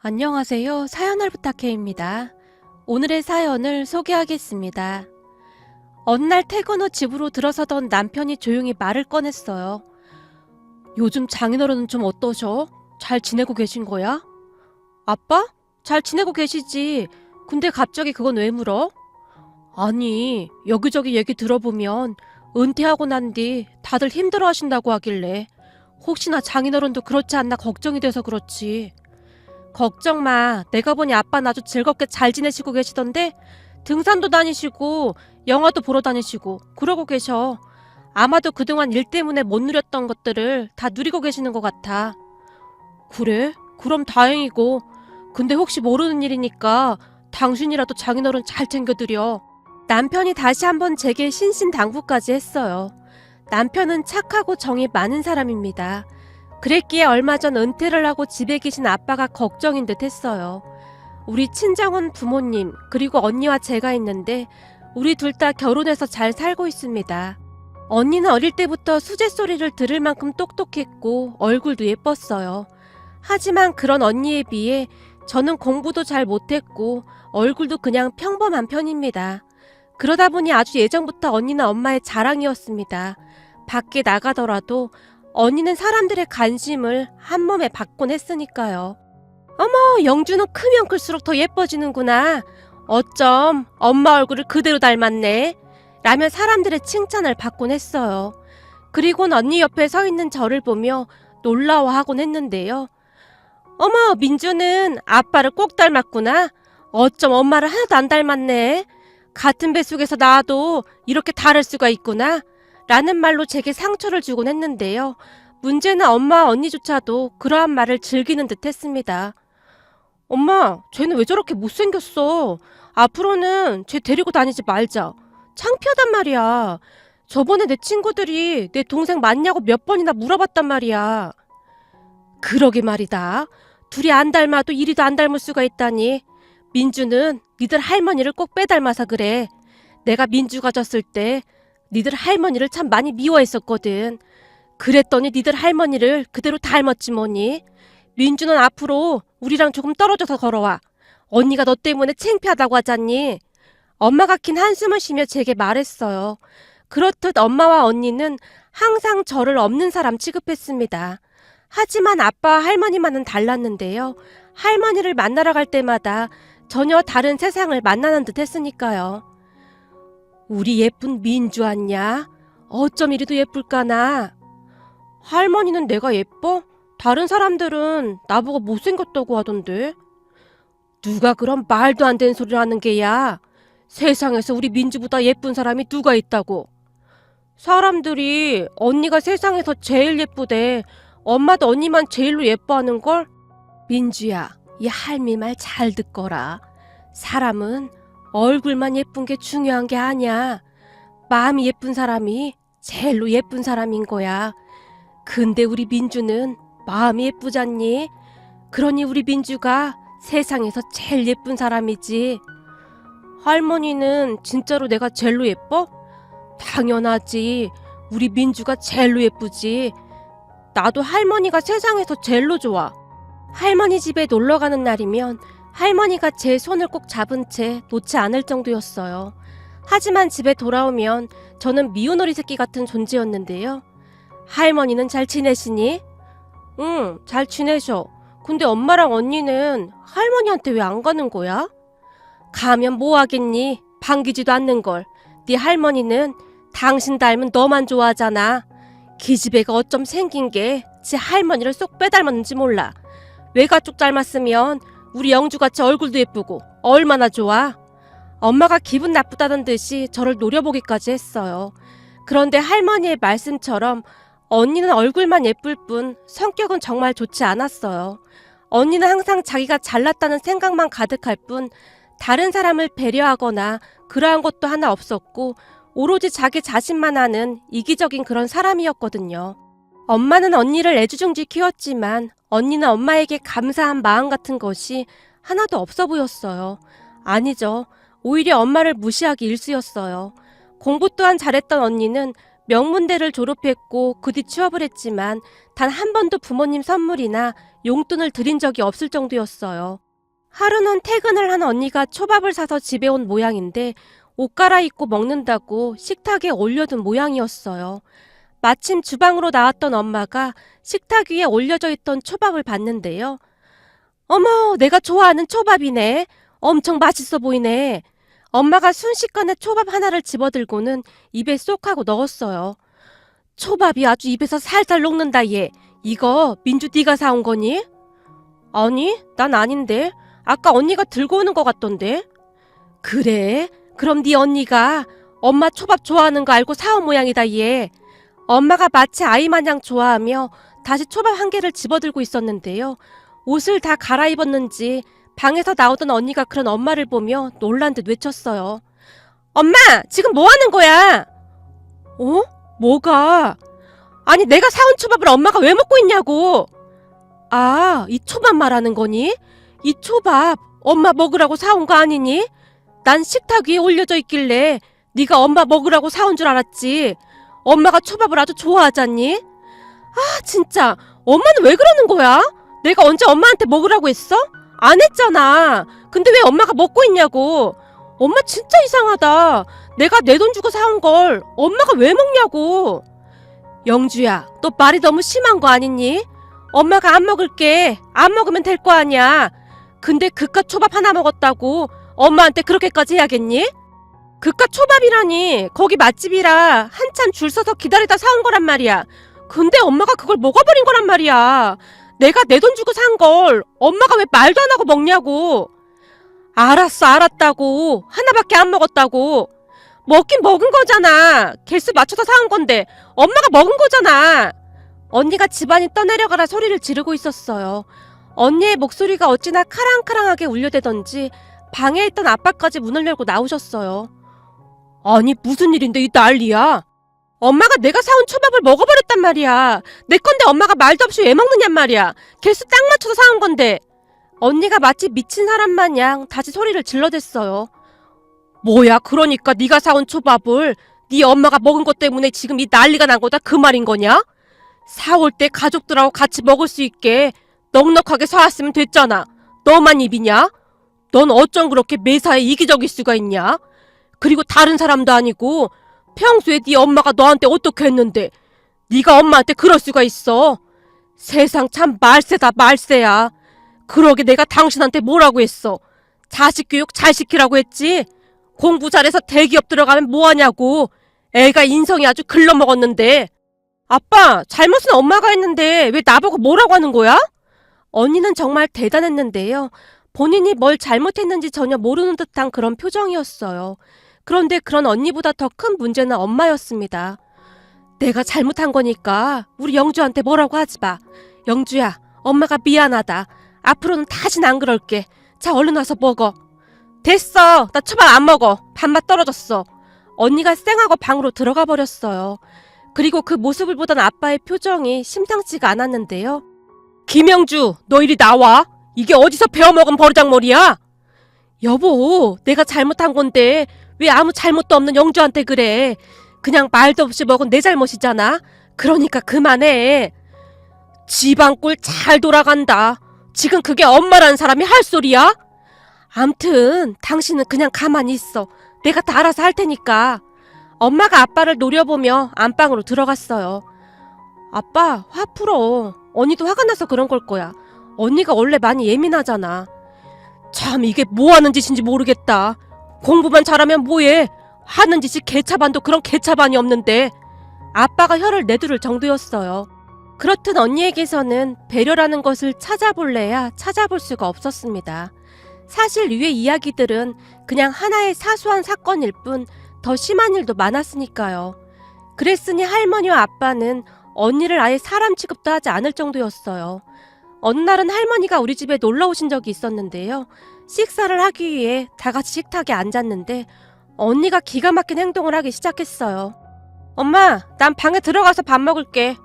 안녕하세요. 사연을 부탁해입니다. 오늘의 사연을 소개하겠습니다. 어느 날 퇴근 후 집으로 들어서던 남편이 조용히 말을 꺼냈어요. 요즘 장인어른은 좀 어떠셔? 잘 지내고 계신 거야? 아빠? 잘 지내고 계시지. 근데 갑자기 그건 왜 물어? 아니, 여기저기 얘기 들어보면 은퇴하고 난 뒤 다들 힘들어 하신다고 하길래 혹시나 장인어른도 그렇지 않나 걱정이 돼서 그렇지. 걱정 마. 내가 보니 아빠는 아주 즐겁게 잘 지내시고 계시던데 등산도 다니시고 영화도 보러 다니시고 그러고 계셔. 아마도 그동안 일 때문에 못 누렸던 것들을 다 누리고 계시는 것 같아. 그래? 그럼 다행이고. 근데 혹시 모르는 일이니까 당신이라도 장인어른 잘 챙겨드려. 남편이 다시 한번 제게 신신당부까지 했어요. 남편은 착하고 정이 많은 사람입니다. 그랬기에 얼마 전 은퇴를 하고 집에 계신 아빠가 걱정인 듯 했어요. 우리 친정은 부모님 그리고 언니와 제가 있는데 우리 둘 다 결혼해서 잘 살고 있습니다. 언니는 어릴 때부터 수제 소리를 들을 만큼 똑똑했고 얼굴도 예뻤어요. 하지만 그런 언니에 비해 저는 공부도 잘 못했고 얼굴도 그냥 평범한 편입니다. 그러다 보니 아주 예전부터 언니는 엄마의 자랑이었습니다. 밖에 나가더라도 언니는 사람들의 관심을 한 몸에 받곤 했으니까요. 어머, 영주는 크면 클수록 더 예뻐지는구나. 어쩜 엄마 얼굴을 그대로 닮았네. 라며 사람들의 칭찬을 받곤 했어요. 그리고는 언니 옆에 서 있는 저를 보며 놀라워하곤 했는데요. 어머, 민주는 아빠를 꼭 닮았구나. 어쩜 엄마를 하나도 안 닮았네. 같은 뱃속에서 나와도 이렇게 다를 수가 있구나. 라는 말로 제게 상처를 주곤 했는데요. 문제는 엄마와 언니조차도 그러한 말을 즐기는 듯 했습니다. 엄마, 쟤는 왜 저렇게 못생겼어? 앞으로는 쟤 데리고 다니지 말자. 창피하단 말이야. 저번에 내 친구들이 내 동생 맞냐고 몇 번이나 물어봤단 말이야. 그러게 말이다. 둘이 안 닮아도 이리도 안 닮을 수가 있다니. 민주는 니들 할머니를 꼭 빼닮아서 그래. 내가 민주가 졌을 때 니들 할머니를 참 많이 미워했었거든. 그랬더니 니들 할머니를 그대로 닮았지 뭐니. 민주는 앞으로 우리랑 조금 떨어져서 걸어와. 언니가 너 때문에 창피하다고 하잖니. 엄마가 긴 한숨을 쉬며 제게 말했어요. 그렇듯 엄마와 언니는 항상 저를 없는 사람 취급했습니다. 하지만 아빠와 할머니만은 달랐는데요. 할머니를 만나러 갈 때마다 전혀 다른 세상을 만나는 듯 했으니까요. 우리 예쁜 민주 않냐? 어쩜 이리도 예쁠까나? 할머니는 내가 예뻐? 다른 사람들은 나보고 못생겼다고 하던데. 누가 그런 말도 안 되는 소리를 하는 게야? 세상에서 우리 민주보다 예쁜 사람이 누가 있다고? 사람들이 언니가 세상에서 제일 예쁘대. 엄마도 언니만 제일로 예뻐하는걸? 민주야, 이 할미 말 잘 듣거라. 사람은 얼굴만 예쁜 게 중요한 게 아니야. 마음이 예쁜 사람이 제일로 예쁜 사람인 거야. 근데 우리 민주는 마음이 예쁘잖니? 그러니 우리 민주가 세상에서 제일 예쁜 사람이지. 할머니는 진짜로 내가 제일로 예뻐? 당연하지. 우리 민주가 제일로 예쁘지. 나도 할머니가 세상에서 제일로 좋아. 할머니 집에 놀러가는 날이면 할머니가 제 손을 꼭 잡은 채 놓지 않을 정도였어요. 하지만 집에 돌아오면 저는 미운 어리 새끼 같은 존재였는데요. 할머니는 잘 지내시니? 응, 잘 지내셔. 근데 엄마랑 언니는 할머니한테 왜 안 가는 거야? 가면 뭐 하겠니? 반기지도 않는걸. 네 할머니는 당신 닮은 너만 좋아하잖아. 기집애가 어쩜 생긴 게 지 할머니를 쏙 빼닮았는지 몰라. 외가쪽 닮았으면 우리 영주같이 얼굴도 예쁘고 얼마나 좋아. 엄마가 기분 나쁘다는 듯이 저를 노려보기까지 했어요. 그런데 할머니의 말씀처럼 언니는 얼굴만 예쁠 뿐 성격은 정말 좋지 않았어요. 언니는 항상 자기가 잘났다는 생각만 가득할 뿐 다른 사람을 배려하거나 그러한 것도 하나 없었고 오로지 자기 자신만 아는 이기적인 그런 사람이었거든요. 엄마는 언니를 애지중지 키웠지만 언니는 엄마에게 감사한 마음 같은 것이 하나도 없어 보였어요. 아니죠. 오히려 엄마를 무시하기 일쑤였어요. 공부 또한 잘했던 언니는 명문대를 졸업했고 그 뒤 취업을 했지만 단 한 번도 부모님 선물이나 용돈을 드린 적이 없을 정도였어요. 하루는 퇴근을 한 언니가 초밥을 사서 집에 온 모양인데 옷 갈아입고 먹는다고 식탁에 올려둔 모양이었어요. 마침 주방으로 나왔던 엄마가 식탁 위에 올려져 있던 초밥을 봤는데요. 어머, 내가 좋아하는 초밥이네. 엄청 맛있어 보이네. 엄마가 순식간에 초밥 하나를 집어들고는 입에 쏙 하고 넣었어요. 초밥이 아주 입에서 살살 녹는다 얘. 이거 민주 네가 사온 거니? 아니, 난 아닌데. 아까 언니가 들고 오는 것 같던데. 그래? 그럼 네 언니가 엄마 초밥 좋아하는 거 알고 사온 모양이다 얘. 엄마가 마치 아이 마냥 좋아하며 다시 초밥 한 개를 집어들고 있었는데요. 옷을 다 갈아입었는지 방에서 나오던 언니가 그런 엄마를 보며 놀란 듯 외쳤어요. 엄마! 지금 뭐 하는 거야? 어? 뭐가? 아니 내가 사온 초밥을 엄마가 왜 먹고 있냐고. 아, 이 초밥 말하는 거니? 이 초밥 엄마 먹으라고 사온 거 아니니? 난 식탁 위에 올려져 있길래 네가 엄마 먹으라고 사온 줄 알았지. 엄마가 초밥을 아주 좋아하잖니? 아 진짜 엄마는 왜 그러는 거야? 내가 언제 엄마한테 먹으라고 했어? 안 했잖아. 근데 왜 엄마가 먹고 있냐고. 엄마 진짜 이상하다. 내가 내 돈 주고 사온 걸 엄마가 왜 먹냐고. 영주야, 너 말이 너무 심한 거 아니니? 엄마가 안 먹을게. 안 먹으면 될 거 아니야. 근데 그깟 초밥 하나 먹었다고 엄마한테 그렇게까지 해야겠니? 그깟 초밥이라니. 거기 맛집이라 한참 줄 서서 기다리다 사온 거란 말이야. 근데 엄마가 그걸 먹어버린 거란 말이야. 내가 내 돈 주고 산 걸 엄마가 왜 말도 안 하고 먹냐고. 알았어, 알았다고. 하나밖에 안 먹었다고. 먹긴 먹은 거잖아. 개수 맞춰서 사온 건데 엄마가 먹은 거잖아. 언니가 집안이 떠내려가라 소리를 지르고 있었어요. 언니의 목소리가 어찌나 카랑카랑하게 울려대던지 방에 있던 아빠까지 문을 열고 나오셨어요. 아니 무슨 일인데 이 난리야. 엄마가 내가 사온 초밥을 먹어버렸단 말이야. 내 건데 엄마가 말도 없이 왜 먹느냔 말이야. 개수 딱 맞춰서 사온 건데. 언니가 마치 미친 사람 마냥 다시 소리를 질러댔어요. 뭐야, 그러니까 네가 사온 초밥을 네 엄마가 먹은 것 때문에 지금 이 난리가 난 거다 그 말인 거냐? 사올 때 가족들하고 같이 먹을 수 있게 넉넉하게 사왔으면 됐잖아. 너만 입이냐? 넌 어쩜 그렇게 매사에 이기적일 수가 있냐? 그리고 다른 사람도 아니고 평소에 네 엄마가 너한테 어떻게 했는데 네가 엄마한테 그럴 수가 있어. 세상 참 말세다 말세야. 그러게 내가 당신한테 뭐라고 했어. 자식 교육 잘 시키라고 했지. 공부 잘해서 대기업 들어가면 뭐하냐고. 애가 인성이 아주 글러먹었는데. 아빠, 잘못은 엄마가 했는데 왜 나보고 뭐라고 하는 거야? 언니는 정말 대단했는데요. 본인이 뭘 잘못했는지 전혀 모르는 듯한 그런 표정이었어요. 그런데 그런 언니보다 더 큰 문제는 엄마였습니다. 내가 잘못한 거니까 우리 영주한테 뭐라고 하지 마. 영주야, 엄마가 미안하다. 앞으로는 다신 안 그럴게. 자, 얼른 와서 먹어. 됐어. 나 초밥 안 먹어. 밥맛 떨어졌어. 언니가 쌩하고 방으로 들어가 버렸어요. 그리고 그 모습을 보던 아빠의 표정이 심상치가 않았는데요. 김영주, 너 이리 나와. 이게 어디서 배워먹은 버르장머리야? 여보, 내가 잘못한 건데 왜 아무 잘못도 없는 영주한테 그래. 그냥 말도 없이 먹은 내 잘못이잖아. 그러니까 그만해. 집안 꼴 잘 돌아간다. 지금 그게 엄마라는 사람이 할 소리야? 암튼 당신은 그냥 가만히 있어. 내가 다 알아서 할 테니까. 엄마가 아빠를 노려보며 안방으로 들어갔어요. 아빠, 화 풀어. 언니도 화가 나서 그런 걸 거야. 언니가 원래 많이 예민하잖아. 참 이게 뭐하는 짓인지 모르겠다. 공부만 잘하면 뭐해. 하는 짓이 개차반도 그런 개차반이 없는데. 아빠가 혀를 내두를 정도였어요. 그렇듯 언니에게서는 배려라는 것을 찾아볼래야 찾아볼 수가 없었습니다. 사실 위의 이야기들은 그냥 하나의 사소한 사건일 뿐 더 심한 일도 많았으니까요. 그랬으니 할머니와 아빠는 언니를 아예 사람 취급도 하지 않을 정도였어요. 어느 날은 할머니가 우리 집에 놀러 오신 적이 있었는데요. 식사를 하기 위해 다 같이 식탁에 앉았는데 언니가 기가 막힌 행동을 하기 시작했어요. 엄마, 난 방에 들어가서 밥 먹을게.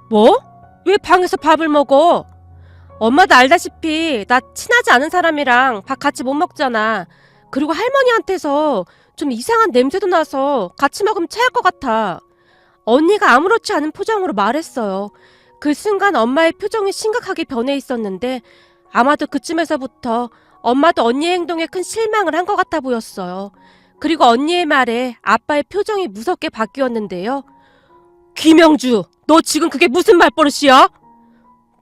뭐? 왜 방에서 밥을 먹어? 엄마도 알다시피 나 친하지 않은 사람이랑 밥 같이 못 먹잖아. 그리고 할머니한테서 좀 이상한 냄새도 나서 같이 먹으면 체할 것 같아. 언니가 아무렇지 않은 표정으로 말했어요. 그 순간 엄마의 표정이 심각하게 변해 있었는데 아마도 그쯤에서부터 엄마도 언니의 행동에 큰 실망을 한 것 같아 보였어요. 그리고 언니의 말에 아빠의 표정이 무섭게 바뀌었는데요. 김영주, 너 지금 그게 무슨 말버릇이야?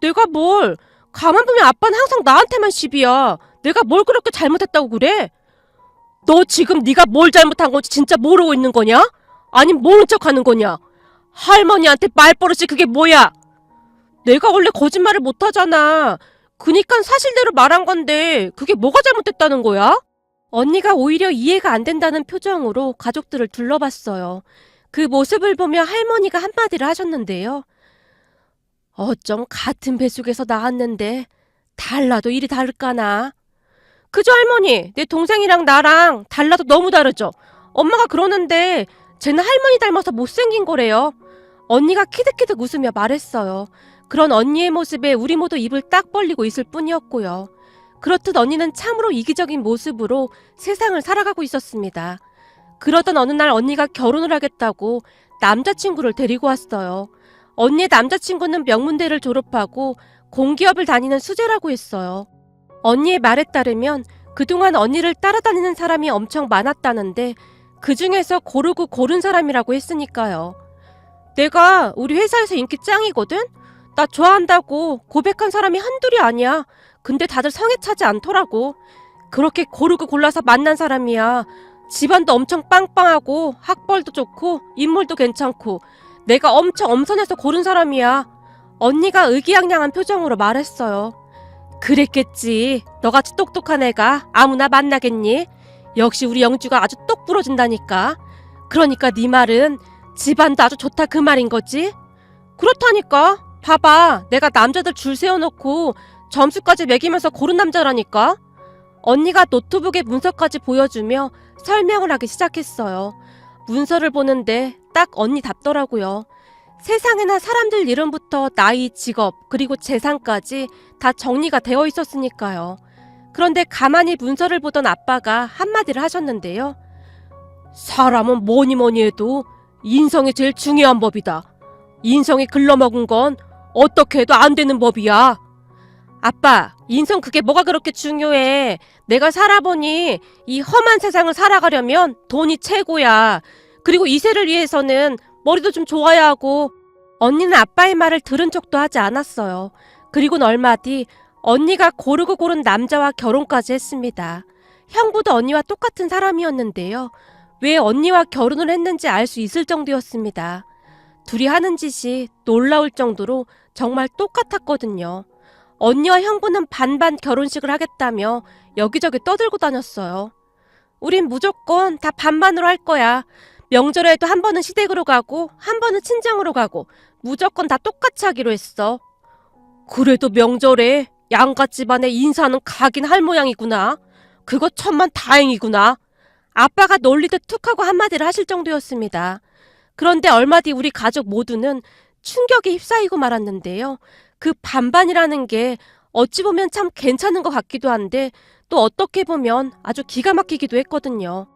내가 뭘? 가만 보면 아빠는 항상 나한테만 시비야. 내가 뭘 그렇게 잘못했다고 그래? 너 지금 네가 뭘 잘못한 건지 진짜 모르고 있는 거냐? 아님 모른 척하는 거냐? 할머니한테 말버릇이 그게 뭐야? 내가 원래 거짓말을 못하잖아. 그니까 사실대로 말한 건데 그게 뭐가 잘못됐다는 거야? 언니가 오히려 이해가 안 된다는 표정으로 가족들을 둘러봤어요. 그 모습을 보며 할머니가 한마디를 하셨는데요. 어쩜 같은 뱃속에서 나왔는데 달라도 이리 다를까나. 그죠 할머니? 내 동생이랑 나랑 달라도 너무 다르죠? 엄마가 그러는데 쟤는 할머니 닮아서 못생긴 거래요. 언니가 키득키득 웃으며 말했어요. 그런 언니의 모습에 우리 모두 입을 딱 벌리고 있을 뿐이었고요. 그렇듯 언니는 참으로 이기적인 모습으로 세상을 살아가고 있었습니다. 그러던 어느 날 언니가 결혼을 하겠다고 남자친구를 데리고 왔어요. 언니의 남자친구는 명문대를 졸업하고 공기업을 다니는 수재라고 했어요. 언니의 말에 따르면 그동안 언니를 따라다니는 사람이 엄청 많았다는데 그 중에서 고르고 고른 사람이라고 했으니까요. 내가 우리 회사에서 인기 짱이거든? 나 좋아한다고 고백한 사람이 한둘이 아니야. 근데 다들 성에 차지 않더라고. 그렇게 고르고 골라서 만난 사람이야. 집안도 엄청 빵빵하고 학벌도 좋고 인물도 괜찮고 내가 엄청 엄선해서 고른 사람이야. 언니가 의기양양한 표정으로 말했어요. 그랬겠지. 너같이 똑똑한 애가 아무나 만나겠니? 역시 우리 영주가 아주 똑 부러진다니까. 그러니까 네 말은 집안도 아주 좋다 그 말인 거지? 그렇다니까. 봐봐. 내가 남자들 줄 세워놓고 점수까지 매기면서 고른 남자라니까. 언니가 노트북에 문서까지 보여주며 설명을 하기 시작했어요. 문서를 보는데 딱 언니 답더라고요. 세상에나 사람들 이름부터 나이, 직업, 그리고 재산까지 다 정리가 되어 있었으니까요. 그런데 가만히 문서를 보던 아빠가 한마디를 하셨는데요. 사람은 뭐니 뭐니 해도 인성이 제일 중요한 법이다. 인성이 글러먹은 건 어떻게 해도 안 되는 법이야. 아빠, 인성 그게 뭐가 그렇게 중요해. 내가 살아보니 이 험한 세상을 살아가려면 돈이 최고야. 그리고 이세를 위해서는 머리도 좀 좋아야 하고. 언니는 아빠의 말을 들은 척도 하지 않았어요. 그리고는 얼마 뒤 언니가 고르고 고른 남자와 결혼까지 했습니다. 형부도 언니와 똑같은 사람이었는데요. 왜 언니와 결혼을 했는지 알 수 있을 정도였습니다. 둘이 하는 짓이 놀라울 정도로 정말 똑같았거든요. 언니와 형부는 반반 결혼식을 하겠다며 여기저기 떠들고 다녔어요. 우린 무조건 다 반반으로 할 거야. 명절에도 한 번은 시댁으로 가고 한 번은 친정으로 가고 무조건 다 똑같이 하기로 했어. 그래도 명절에 양가 집안에 인사는 가긴 할 모양이구나. 그거 천만 다행이구나. 아빠가 놀리듯 툭하고 한마디를 하실 정도였습니다. 그런데 얼마 뒤 우리 가족 모두는 충격에 휩싸이고 말았는데요. 그 반반이라는 게 어찌 보면 참 괜찮은 것 같기도 한데 또 어떻게 보면 아주 기가 막히기도 했거든요.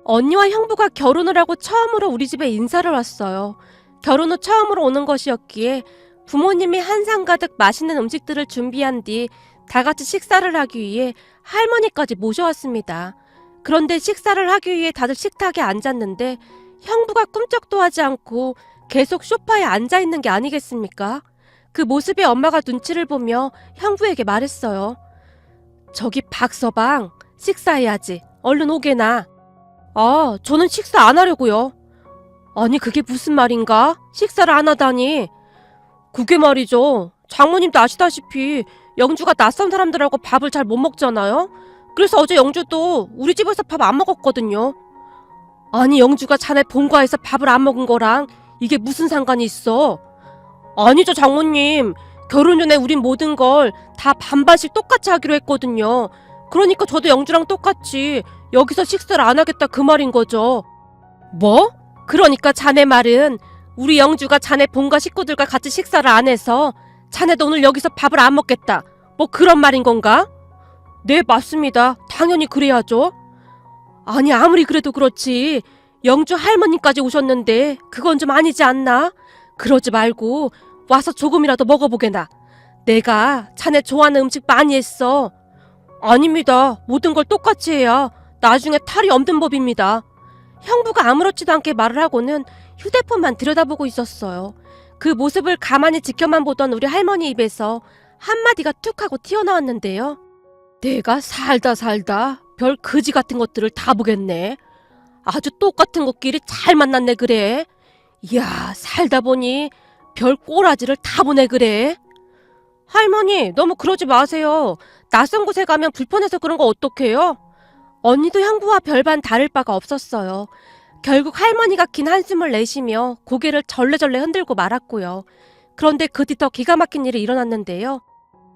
언니와 형부가 결혼을 하고 처음으로 우리 집에 인사를 왔어요. 결혼 후 처음으로 오는 것이었기에 부모님이 한상 가득 맛있는 음식들을 준비한 뒤 다 같이 식사를 하기 위해 할머니까지 모셔왔습니다. 그런데 식사를 하기 위해 다들 식탁에 앉았는데 형부가 꿈쩍도 하지 않고 계속 소파에 앉아있는 게 아니겠습니까? 그 모습에 엄마가 눈치를 보며 형부에게 말했어요. 저기 박서방, 식사해야지. 얼른 오게나. 아, 저는 식사 안 하려고요. 아니 그게 무슨 말인가? 식사를 안 하다니. 그게 말이죠. 장모님도 아시다시피 영주가 낯선 사람들하고 밥을 잘 못 먹잖아요. 그래서 어제 영주도 우리 집에서 밥 안 먹었거든요. 아니 영주가 자네 본가에서 밥을 안 먹은 거랑 이게 무슨 상관이 있어? 아니죠 장모님. 결혼 전에 우린 모든 걸 다 반반씩 똑같이 하기로 했거든요. 그러니까 저도 영주랑 똑같이 여기서 식사를 안 하겠다 그 말인 거죠. 뭐? 그러니까 자네 말은 우리 영주가 자네 본가 식구들과 같이 식사를 안 해서 자네도 오늘 여기서 밥을 안 먹겠다. 뭐 그런 말인 건가? 네 맞습니다. 당연히 그래야죠. 아니 아무리 그래도 그렇지 영주 할머니까지 오셨는데 그건 좀 아니지 않나? 그러지 말고 와서 조금이라도 먹어보게나. 내가 자네 좋아하는 음식 많이 했어. 아닙니다. 모든 걸 똑같이 해야 나중에 탈이 없는 법입니다. 형부가 아무렇지도 않게 말을 하고는 휴대폰만 들여다보고 있었어요. 그 모습을 가만히 지켜만 보던 우리 할머니 입에서 한마디가 툭 하고 튀어나왔는데요. 내가 살다 별 거지 같은 것들을 다 보겠네. 아주 똑같은 것끼리 잘 만났네 그래. 이야, 살다 보니 별 꼬라지를 다 보네 그래. 할머니, 너무 그러지 마세요. 낯선 곳에 가면 불편해서 그런 거 어떡해요? 언니도 형부와 별반 다를 바가 없었어요. 결국 할머니가 긴 한숨을 내쉬며 고개를 절레절레 흔들고 말았고요. 그런데 그 뒤 더 기가 막힌 일이 일어났는데요.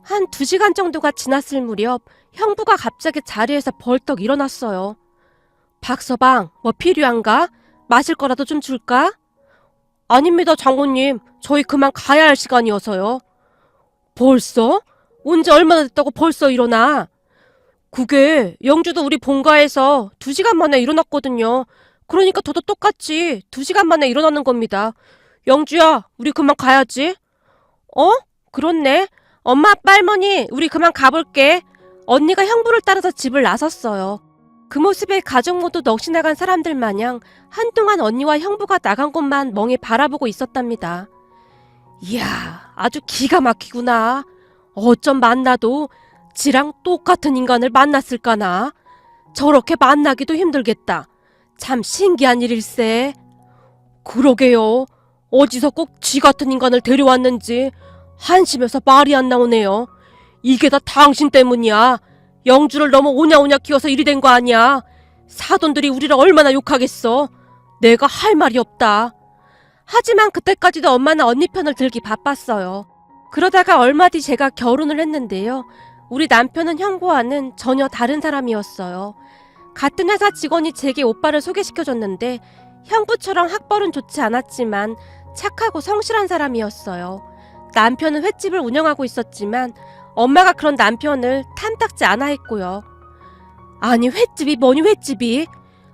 한 2시간 정도가 지났을 무렵 형부가 갑자기 자리에서 벌떡 일어났어요. 박서방, 뭐 필요한가? 마실 거라도 좀 줄까? 아닙니다, 장모님. 저희 그만 가야 할 시간이어서요. 벌써? 온지 얼마나 됐다고 벌써 일어나? 그게 영주도 우리 본가에서 2시간 만에 일어났거든요. 그러니까 저도 똑같이 2시간 만에 일어나는 겁니다. 영주야, 우리 그만 가야지. 어? 그렇네. 엄마, 아빠, 할머니, 우리 그만 가볼게. 언니가 형부를 따라서 집을 나섰어요. 그 모습에 가족 모두 넋이 나간 사람들 마냥 한동안 언니와 형부가 나간 곳만 멍해 바라보고 있었답니다. 이야, 아주 기가 막히구나. 어쩜 만나도 지랑 똑같은 인간을 만났을까나. 저렇게 만나기도 힘들겠다. 참 신기한 일일세. 그러게요. 어디서 꼭 지 같은 인간을 데려왔는지 한심해서 말이 안 나오네요. 이게 다 당신 때문이야. 영주를 너무 오냐오냐 키워서 이리 된 거 아니야. 사돈들이 우리를 얼마나 욕하겠어. 내가 할 말이 없다. 하지만 그때까지도 엄마는 언니 편을 들기 바빴어요. 그러다가 얼마 뒤 제가 결혼을 했는데요. 우리 남편은 형부와는 전혀 다른 사람이었어요. 같은 회사 직원이 제게 오빠를 소개시켜줬는데 형부처럼 학벌은 좋지 않았지만 착하고 성실한 사람이었어요. 남편은 횟집을 운영하고 있었지만 엄마가 그런 남편을 탐탁지 않아 했고요. 아니, 횟집이 뭐니 횟집이?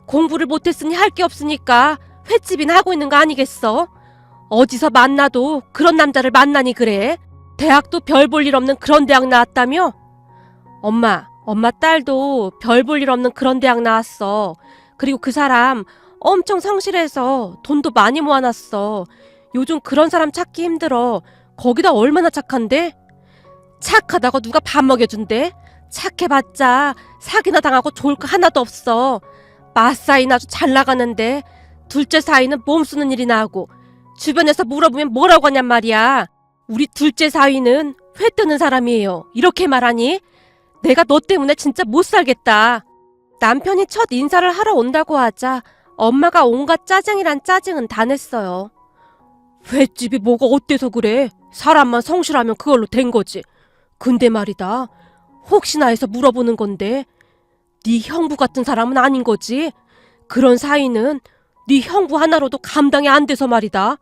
공부를 못했으니 할 게 없으니까 횟집이나 하고 있는 거 아니겠어? 어디서 만나도 그런 남자를 만나니 그래? 대학도 별 볼 일 없는 그런 대학 나왔다며? 엄마 딸도 별 볼 일 없는 그런 대학 나왔어. 그리고 그 사람 엄청 성실해서 돈도 많이 모아놨어. 요즘 그런 사람 찾기 힘들어. 거기다 얼마나 착한데? 착하다고 누가 밥 먹여준대? 착해봤자 사기나 당하고 좋을 거 하나도 없어. 맞사이는 아주 잘 나가는데 둘째 사위는 몸 쓰는 일이나 하고 주변에서 물어보면 뭐라고 하냔 말이야. 우리 둘째 사위는 회 뜨는 사람이에요. 이렇게 말하니? 내가 너 때문에 진짜 못 살겠다. 남편이 첫 인사를 하러 온다고 하자 엄마가 온갖 짜증이란 짜증은 다 냈어요. 횟집이 뭐가 어때서 그래? 사람만 성실하면 그걸로 된 거지. 근데 말이다. 혹시나 해서 물어보는 건데 네 형부 같은 사람은 아닌 거지? 그런 사이는 네 형부 하나로도 감당이 안 돼서 말이다.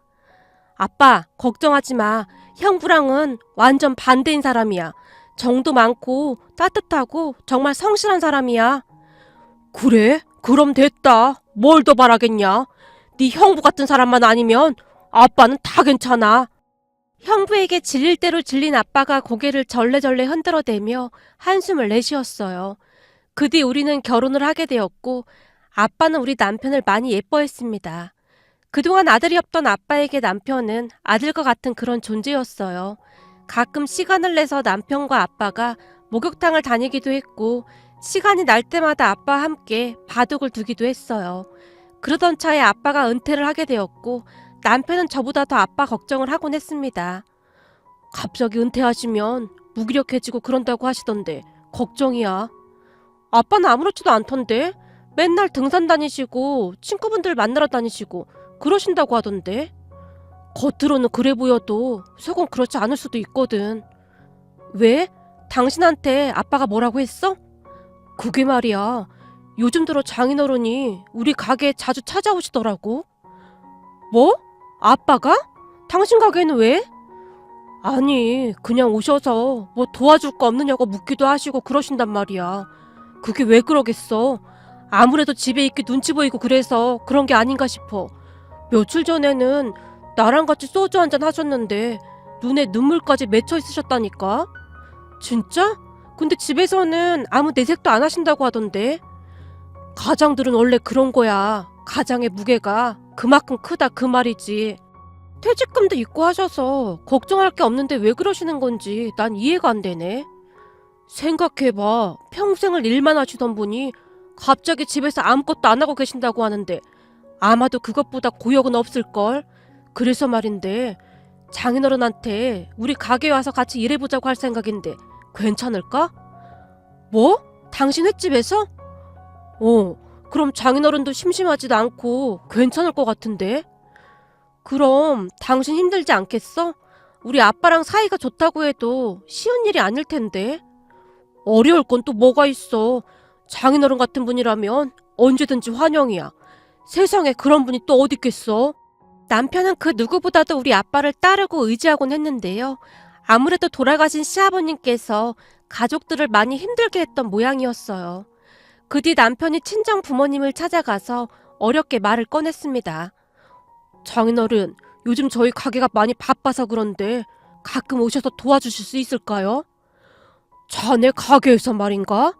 아빠, 걱정하지 마. 형부랑은 완전 반대인 사람이야. 정도 많고 따뜻하고 정말 성실한 사람이야. 그래? 그럼 됐다. 뭘 더 바라겠냐? 네 형부 같은 사람만 아니면 아빠는 다 괜찮아. 형부에게 질릴 대로 질린 아빠가 고개를 절레절레 흔들어대며 한숨을 내쉬었어요. 그 뒤 우리는 결혼을 하게 되었고 아빠는 우리 남편을 많이 예뻐했습니다. 그동안 아들이 없던 아빠에게 남편은 아들과 같은 그런 존재였어요. 가끔 시간을 내서 남편과 아빠가 목욕탕을 다니기도 했고 시간이 날 때마다 아빠와 함께 바둑을 두기도 했어요. 그러던 차에 아빠가 은퇴를 하게 되었고 남편은 저보다 더 아빠 걱정을 하곤 했습니다. 갑자기 은퇴하시면 무기력해지고 그런다고 하시던데 걱정이야. 아빠는 아무렇지도 않던데? 맨날 등산 다니시고 친구분들 만나러 다니시고 그러신다고 하던데? 겉으로는 그래 보여도 속은 그렇지 않을 수도 있거든. 왜? 당신한테 아빠가 뭐라고 했어? 그게 말이야. 요즘 들어 장인어른이 우리 가게에 자주 찾아오시더라고. 뭐? 아빠가? 당신 가게는 왜? 아니, 그냥 오셔서 뭐 도와줄 거 없느냐고 묻기도 하시고 그러신단 말이야. 그게 왜 그러겠어? 아무래도 집에 있기 눈치 보이고 그래서 그런 게 아닌가 싶어. 며칠 전에는 나랑 같이 소주 한잔 하셨는데 눈에 눈물까지 맺혀 있으셨다니까? 진짜? 근데 집에서는 아무 내색도 안 하신다고 하던데. 가장들은 원래 그런 거야. 가장의 무게가 그만큼 크다 그 말이지. 퇴직금도 있고 하셔서 걱정할 게 없는데 왜 그러시는 건지 난 이해가 안 되네. 생각해봐. 평생을 일만 하시던 분이 갑자기 집에서 아무것도 안 하고 계신다고 하는데 아마도 그것보다 고역은 없을걸. 그래서 말인데 장인어른한테 우리 가게에 와서 같이 일해보자고 할 생각인데 괜찮을까? 뭐? 당신 횟집에서? 그럼 장인어른도 심심하지도 않고 괜찮을 것 같은데? 그럼 당신 힘들지 않겠어? 우리 아빠랑 사이가 좋다고 해도 쉬운 일이 아닐 텐데. 어려울 건 또 뭐가 있어. 장인어른 같은 분이라면 언제든지 환영이야. 세상에 그런 분이 또 어디 있겠어? 남편은 그 누구보다도 우리 아빠를 따르고 의지하곤 했는데요. 아무래도 돌아가신 시아버님께서 가족들을 많이 힘들게 했던 모양이었어요. 그 뒤 남편이 친정 부모님을 찾아가서 어렵게 말을 꺼냈습니다. 장인어른, 요즘 저희 가게가 많이 바빠서 그런데 가끔 오셔서 도와주실 수 있을까요? 자네 가게에서 말인가?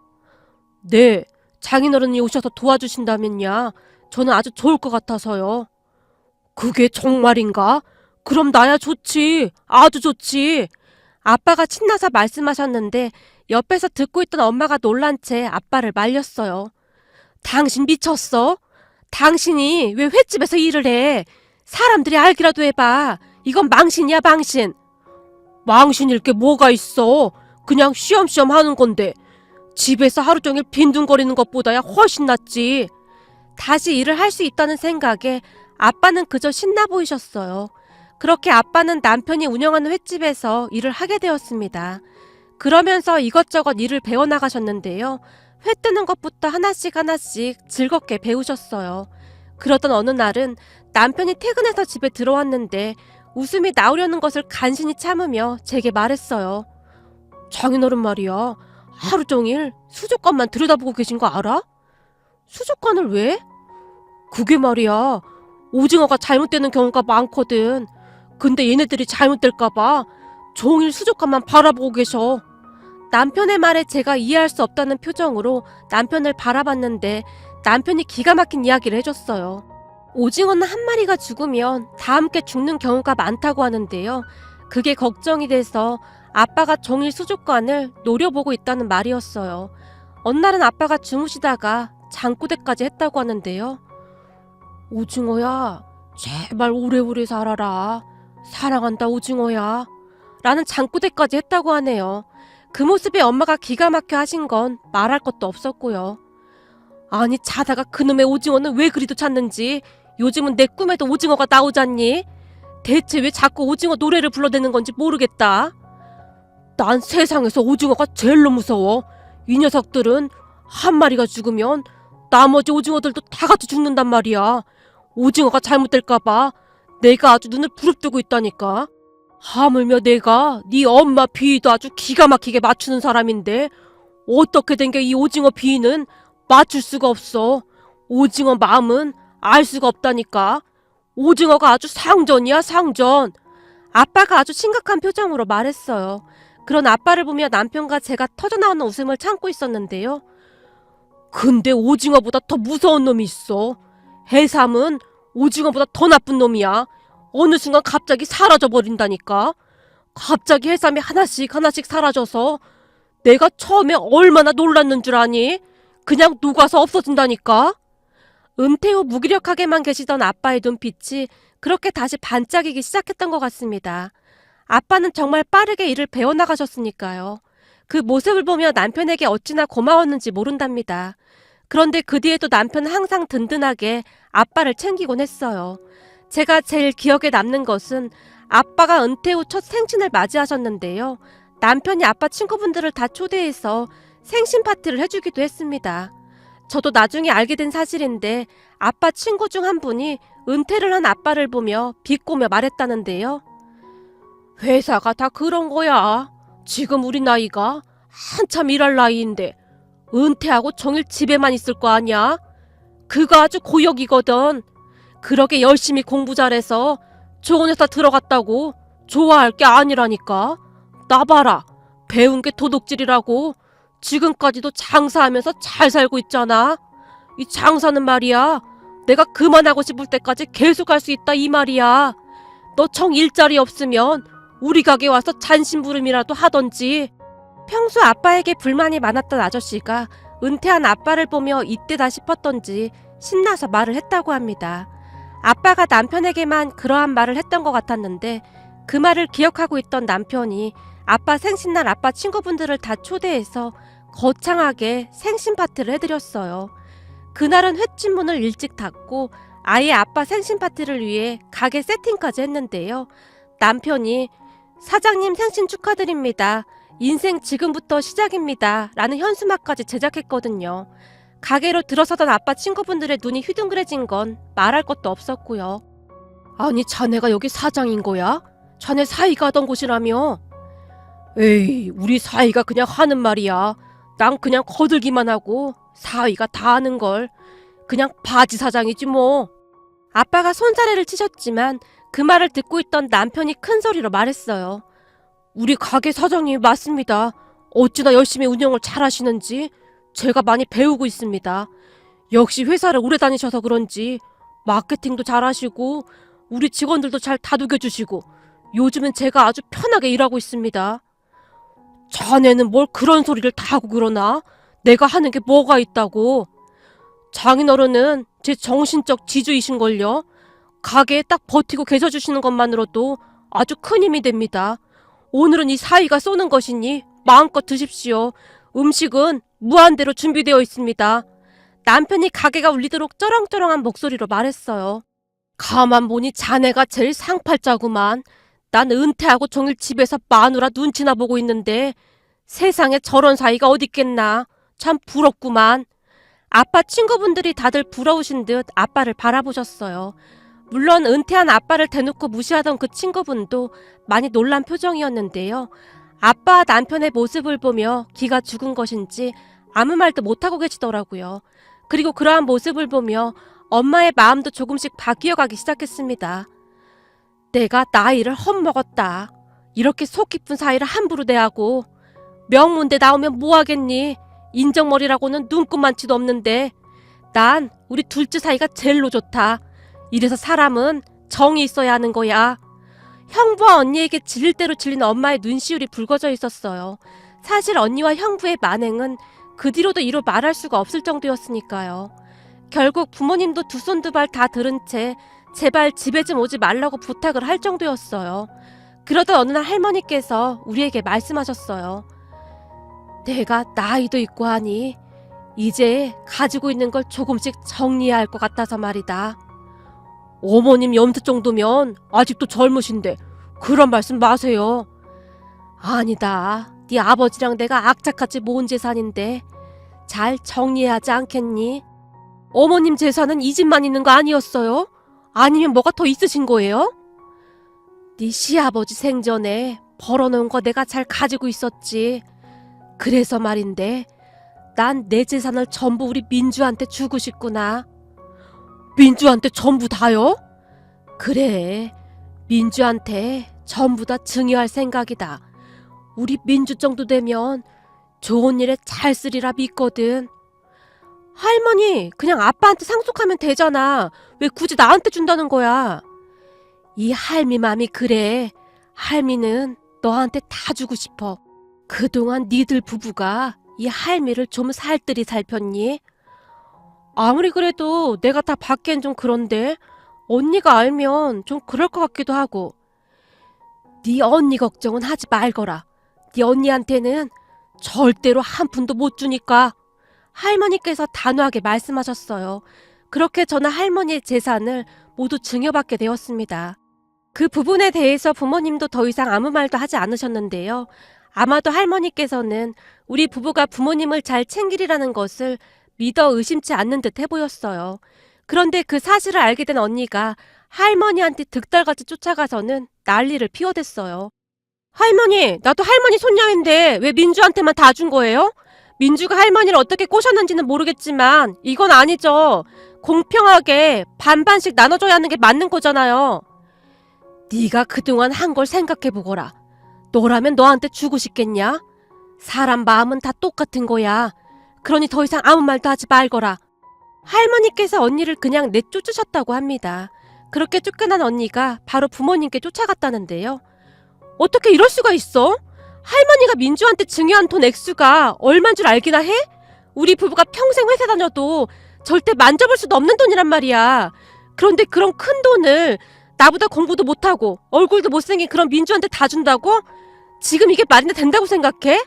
네, 장인어른이 오셔서 도와주신다면야 저는 아주 좋을 것 같아서요. 그게 정말인가? 그럼 나야 좋지. 아주 좋지. 아빠가 신나서 말씀하셨는데 옆에서 듣고 있던 엄마가 놀란 채 아빠를 말렸어요. 당신 미쳤어? 당신이 왜 횟집에서 일을 해? 사람들이 알기라도 해봐. 이건 망신이야, 망신. 망신일 게 뭐가 있어. 그냥 쉬엄쉬엄 하는 건데. 집에서 하루 종일 빈둥거리는 것보다야 훨씬 낫지. 다시 일을 할 수 있다는 생각에 아빠는 그저 신나 보이셨어요. 그렇게 아빠는 남편이 운영하는 횟집에서 일을 하게 되었습니다. 그러면서 이것저것 일을 배워나가셨는데요. 회 뜨는 것부터 하나씩 하나씩 즐겁게 배우셨어요. 그러던 어느 날은 남편이 퇴근해서 집에 들어왔는데 웃음이 나오려는 것을 간신히 참으며 제게 말했어요. 장인어른 말이야. 하루 종일 수족관만 들여다보고 계신 거 알아? 수족관을 왜? 그게 말이야. 오징어가 잘못되는 경우가 많거든. 근데 얘네들이 잘못될까봐 종일 수족관만 바라보고 계셔. 남편의 말에 제가 이해할 수 없다는 표정으로 남편을 바라봤는데 남편이 기가 막힌 이야기를 해줬어요. 오징어는 한 마리가 죽으면 다 함께 죽는 경우가 많다고 하는데요. 그게 걱정이 돼서 아빠가 종일 수족관을 노려보고 있다는 말이었어요. 어느 날은 아빠가 주무시다가 잠꼬대까지 했다고 하는데요. 오징어야, 제발 오래오래 살아라. 사랑한다 오징어야. 라는 잠꼬대까지 했다고 하네요. 그 모습에 엄마가 기가 막혀 하신 건 말할 것도 없었고요. 아니 자다가 그놈의 오징어는 왜 그리도 찾는지 요즘은 내 꿈에도 오징어가 나오잖니? 대체 왜 자꾸 오징어 노래를 불러대는 건지 모르겠다. 난 세상에서 오징어가 제일로 무서워. 이 녀석들은 한 마리가 죽으면 나머지 오징어들도 다 같이 죽는단 말이야. 오징어가 잘못될까봐 내가 아주 눈을 부릅뜨고 있다니까. 하물며 내가 네 엄마 비위도 아주 기가 막히게 맞추는 사람인데 어떻게 된 게 이 오징어 비위는 맞출 수가 없어. 오징어 마음은 알 수가 없다니까. 오징어가 아주 상전이야 상전. 아빠가 아주 심각한 표정으로 말했어요. 그런 아빠를 보며 남편과 제가 터져나오는 웃음을 참고 있었는데요. 근데 오징어보다 더 무서운 놈이 있어. 해삼은 오징어보다 더 나쁜 놈이야. 어느 순간 갑자기 사라져버린다니까. 갑자기 해삼이 하나씩 하나씩 사라져서 내가 처음에 얼마나 놀랐는 줄 아니? 그냥 녹아서 없어진다니까. 은퇴 후 무기력하게만 계시던 아빠의 눈빛이 그렇게 다시 반짝이기 시작했던 것 같습니다. 아빠는 정말 빠르게 일을 배워나가셨으니까요. 그 모습을 보며 남편에게 어찌나 고마웠는지 모른답니다. 그런데 그 뒤에도 남편은 항상 든든하게 아빠를 챙기곤 했어요. 제가 제일 기억에 남는 것은 아빠가 은퇴 후 첫 생신을 맞이하셨는데요. 남편이 아빠 친구분들을 다 초대해서 생신 파티를 해주기도 했습니다. 저도 나중에 알게 된 사실인데 아빠 친구 중 한 분이 은퇴를 한 아빠를 보며 비꼬며 말했다는데요. 회사가 다 그런 거야. 지금 우리 나이가 한참 일할 나이인데 은퇴하고 종일 집에만 있을 거 아니야? 그거 아주 고역이거든. 그러게 열심히 공부 잘해서 좋은 회사 들어갔다고 좋아할 게 아니라니까. 나 봐라. 배운 게 도둑질이라고. 지금까지도 장사하면서 잘 살고 있잖아. 이 장사는 말이야. 내가 그만하고 싶을 때까지 계속 할 수 있다 이 말이야. 너 정 일자리 없으면 우리 가게 와서 잔심부름이라도 하던지. 평소 아빠에게 불만이 많았던 아저씨가 은퇴한 아빠를 보며 이때다 싶었던지 신나서 말을 했다고 합니다. 아빠가 남편에게만 그러한 말을 했던 것 같았는데 그 말을 기억하고 있던 남편이 아빠 생신날 아빠 친구분들을 다 초대해서 거창하게 생신 파티를 해드렸어요. 그날은 횟집 문을 일찍 닫고 아예 아빠 생신 파티를 위해 가게 세팅까지 했는데요. 남편이 사장님 생신 축하드립니다. 인생 지금부터 시작입니다. 라는 현수막까지 제작했거든요. 가게로 들어서던 아빠 친구분들의 눈이 휘둥그레진 건 말할 것도 없었고요. 아니 자네가 여기 사장인 거야? 자네 사이가 하던 곳이라며? 에이 우리 사이가 그냥 하는 말이야. 난 그냥 거들기만 하고 사위가 다 하는 걸. 그냥 바지 사장이지 뭐. 아빠가 손사래를 치셨지만 그 말을 듣고 있던 남편이 큰 소리로 말했어요. 우리 가게 사장님이 맞습니다. 어찌나 열심히 운영을 잘 하시는지 제가 많이 배우고 있습니다. 역시 회사를 오래 다니셔서 그런지 마케팅도 잘 하시고 우리 직원들도 잘 다독여 주시고 요즘은 제가 아주 편하게 일하고 있습니다. 자네는 뭘 그런 소리를 다 하고 그러나? 내가 하는 게 뭐가 있다고? 장인어른은 제 정신적 지주이신걸요. 가게에 딱 버티고 계셔주시는 것만으로도 아주 큰 힘이 됩니다. 오늘은 이 사위가 쏘는 것이니 마음껏 드십시오. 음식은 무한대로 준비되어 있습니다. 남편이 가게가 울리도록 쩌렁쩌렁한 목소리로 말했어요. 가만 보니 자네가 제일 상팔자구만. 난 은퇴하고 종일 집에서 마누라 눈치나 보고 있는데 세상에 저런 사이가 어딨겠나. 참 부럽구만. 아빠 친구분들이 다들 부러우신 듯 아빠를 바라보셨어요. 물론 은퇴한 아빠를 대놓고 무시하던 그 친구분도 많이 놀란 표정이었는데요. 아빠와 남편의 모습을 보며 기가 죽은 것인지 아무 말도 못하고 계시더라고요. 그리고 그러한 모습을 보며 엄마의 마음도 조금씩 바뀌어가기 시작했습니다. 내가 나이를 헛먹었다. 이렇게 속 깊은 사이를 함부로 대하고 명문대 나오면 뭐하겠니? 인정머리라고는 눈꼽만치도 없는데 난 우리 둘째 사이가 제일로 좋다. 이래서 사람은 정이 있어야 하는 거야. 형부와 언니에게 질릴 대로 질린 엄마의 눈시울이 붉어져 있었어요. 사실 언니와 형부의 만행은 그 뒤로도 이루 말할 수가 없을 정도였으니까요. 결국 부모님도 두 손 두 발 다 들은 채 제발 집에 좀 오지 말라고 부탁을 할 정도였어요. 그러던 어느 날 할머니께서 우리에게 말씀하셨어요. 내가 나이도 있고 하니 이제 가지고 있는 걸 조금씩 정리해야 할 것 같아서 말이다. 어머님 염두 정도면 아직도 젊으신데 그런 말씀 마세요. 아니다. 네 아버지랑 내가 악착같이 모은 재산인데 잘 정리해야 하지 않겠니? 어머님 재산은 이 집만 있는 거 아니었어요? 아니면 뭐가 더 있으신 거예요? 네 시아버지 생전에 벌어놓은 거 내가 잘 가지고 있었지. 그래서 말인데 난 내 재산을 전부 우리 민주한테 주고 싶구나. 민주한테 전부 다요? 그래. 민주한테 전부 다 증여할 생각이다. 우리 민주 정도 되면 좋은 일에 잘 쓰리라 믿거든. 할머니, 그냥 아빠한테 상속하면 되잖아. 왜 굳이 나한테 준다는 거야? 이 할미 맘이 그래. 할미는 너한테 다 주고 싶어. 그동안 니들 부부가 이 할미를 좀 살뜰히 살폈니? 아무리 그래도 내가 다 받기엔 좀 그런데 언니가 알면 좀 그럴 것 같기도 하고. 네 언니 걱정은 하지 말거라. 네 언니한테는 절대로 한 푼도 못 주니까. 할머니께서 단호하게 말씀하셨어요. 그렇게 저는 할머니의 재산을 모두 증여받게 되었습니다. 그 부분에 대해서 부모님도 더 이상 아무 말도 하지 않으셨는데요. 아마도 할머니께서는 우리 부부가 부모님을 잘 챙기리라는 것을 믿어 의심치 않는 듯 해보였어요. 그런데 그 사실을 알게 된 언니가 할머니한테 득달같이 쫓아가서는 난리를 피워댔어요. 할머니, 나도 할머니 손녀인데 왜 민주한테만 다 준 거예요? 민주가 할머니를 어떻게 꼬셨는지는 모르겠지만 이건 아니죠. 공평하게 반반씩 나눠줘야 하는 게 맞는 거잖아요. 네가 그동안 한 걸 생각해보거라. 너라면 너한테 주고 싶겠냐? 사람 마음은 다 똑같은 거야. 그러니 더 이상 아무 말도 하지 말거라. 할머니께서 언니를 그냥 내쫓으셨다고 합니다. 그렇게 쫓겨난 언니가 바로 부모님께 쫓아갔다는데요. 어떻게 이럴 수가 있어? 할머니가 민주한테 증여한 돈 액수가 얼만 줄 알기나 해? 우리 부부가 평생 회사 다녀도 절대 만져볼 수도 없는 돈이란 말이야. 그런데 그런 큰 돈을 나보다 공부도 못하고 얼굴도 못생긴 그런 민주한테 다 준다고? 지금 이게 말이나 된다고 생각해?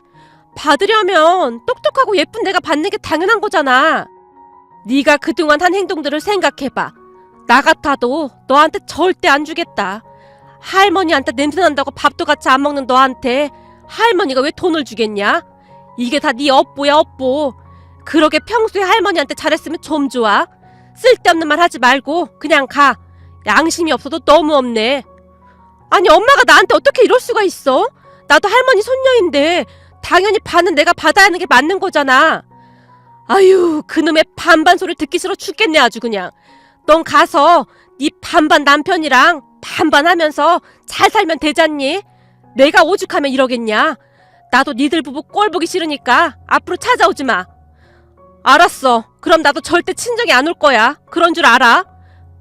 받으려면 똑똑하고 예쁜 내가 받는 게 당연한 거잖아. 네가 그동안 한 행동들을 생각해봐. 나 같아도 너한테 절대 안 주겠다. 할머니한테 냄새난다고 밥도 같이 안 먹는 너한테 할머니가 왜 돈을 주겠냐? 이게 다 네 업보야, 업보. 그러게 평소에 할머니한테 잘했으면 좀 좋아. 쓸데없는 말 하지 말고 그냥 가. 양심이 없어도 너무 없네. 아니, 엄마가 나한테 어떻게 이럴 수가 있어? 나도 할머니 손녀인데 당연히 반은 내가 받아야 하는 게 맞는 거잖아. 아유, 그놈의 반반 소리 듣기 싫어 죽겠네 아주 그냥. 넌 가서 네 반반 남편이랑 반반 하면서 잘 살면 되잖니? 내가 오죽하면 이러겠냐? 나도 니들 부부 꼴 보기 싫으니까 앞으로 찾아오지 마. 알았어. 그럼 나도 절대 친정에 안 올 거야. 그런 줄 알아?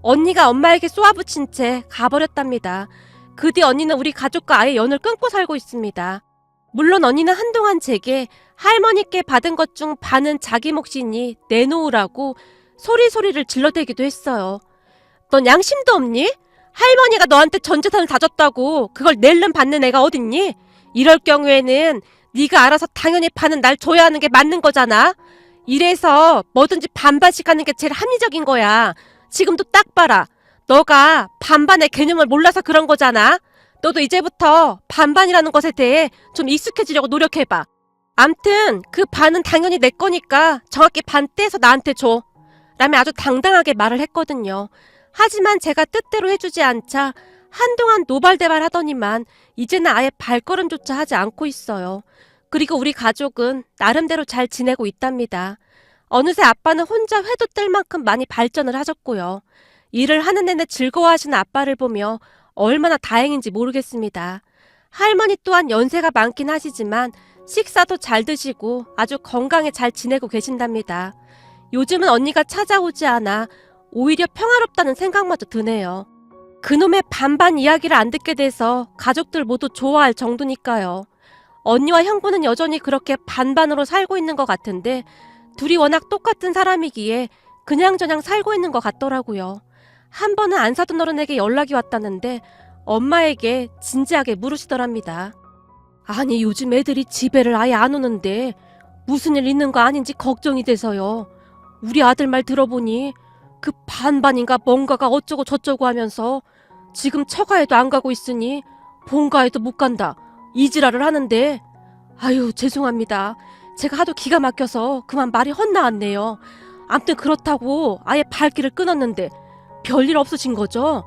언니가 엄마에게 쏘아붙인 채 가버렸답니다. 그 뒤 언니는 우리 가족과 아예 연을 끊고 살고 있습니다. 물론 언니는 한동안 제게 할머니께 받은 것 중 반은 자기 몫이니 내놓으라고 소리소리를 질러대기도 했어요. 넌 양심도 없니? 할머니가 너한테 전 재산을 다 줬다고 그걸 낼름 받는 애가 어딨니? 이럴 경우에는 네가 알아서 당연히 반은 날 줘야 하는 게 맞는 거잖아. 이래서 뭐든지 반반씩 하는 게 제일 합리적인 거야. 지금도 딱 봐라. 너가 반반의 개념을 몰라서 그런 거잖아. 너도 이제부터 반반이라는 것에 대해 좀 익숙해지려고 노력해봐. 암튼 그 반은 당연히 내 거니까 정확히 반 떼서 나한테 줘. 라며 아주 당당하게 말을 했거든요. 하지만 제가 뜻대로 해주지 않자 한동안 노발대발 하더니만 이제는 아예 발걸음조차 하지 않고 있어요. 그리고 우리 가족은 나름대로 잘 지내고 있답니다. 어느새 아빠는 혼자 회도 뜰 만큼 많이 발전을 하셨고요. 일을 하는 내내 즐거워하시는 아빠를 보며 얼마나 다행인지 모르겠습니다. 할머니 또한 연세가 많긴 하시지만 식사도 잘 드시고 아주 건강에 잘 지내고 계신답니다. 요즘은 언니가 찾아오지 않아 오히려 평화롭다는 생각마저 드네요. 그놈의 반반 이야기를 안 듣게 돼서 가족들 모두 좋아할 정도니까요. 언니와 형부는 여전히 그렇게 반반으로 살고 있는 것 같은데 둘이 워낙 똑같은 사람이기에 그냥저냥 살고 있는 것 같더라고요. 한 번은 안 사돈 어른에게 연락이 왔다는데 엄마에게 진지하게 물으시더랍니다. 아니, 요즘 애들이 집에를 아예 안 오는데 무슨 일 있는 거 아닌지 걱정이 돼서요. 우리 아들 말 들어보니 그 반반인가 뭔가가 어쩌고 저쩌고 하면서 지금 처가에도 안 가고 있으니 본가에도 못 간다. 이 지랄을 하는데 아유, 죄송합니다. 제가 하도 기가 막혀서 그만 말이 헛나왔네요. 암튼 그렇다고 아예 발길을 끊었는데 별일 없으신 거죠?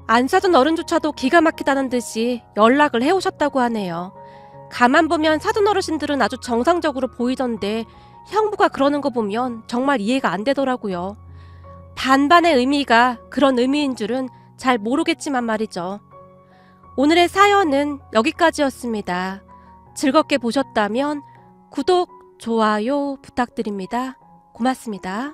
안 사돈 어른조차도 기가 막히다는 듯이 연락을 해오셨다고 하네요. 가만 보면 사돈 어르신들은 아주 정상적으로 보이던데 형부가 그러는 거 보면 정말 이해가 안 되더라고요. 반반의 의미가 그런 의미인 줄은 잘 모르겠지만 말이죠. 오늘의 사연은 여기까지였습니다. 즐겁게 보셨다면 구독, 좋아요 부탁드립니다. 고맙습니다.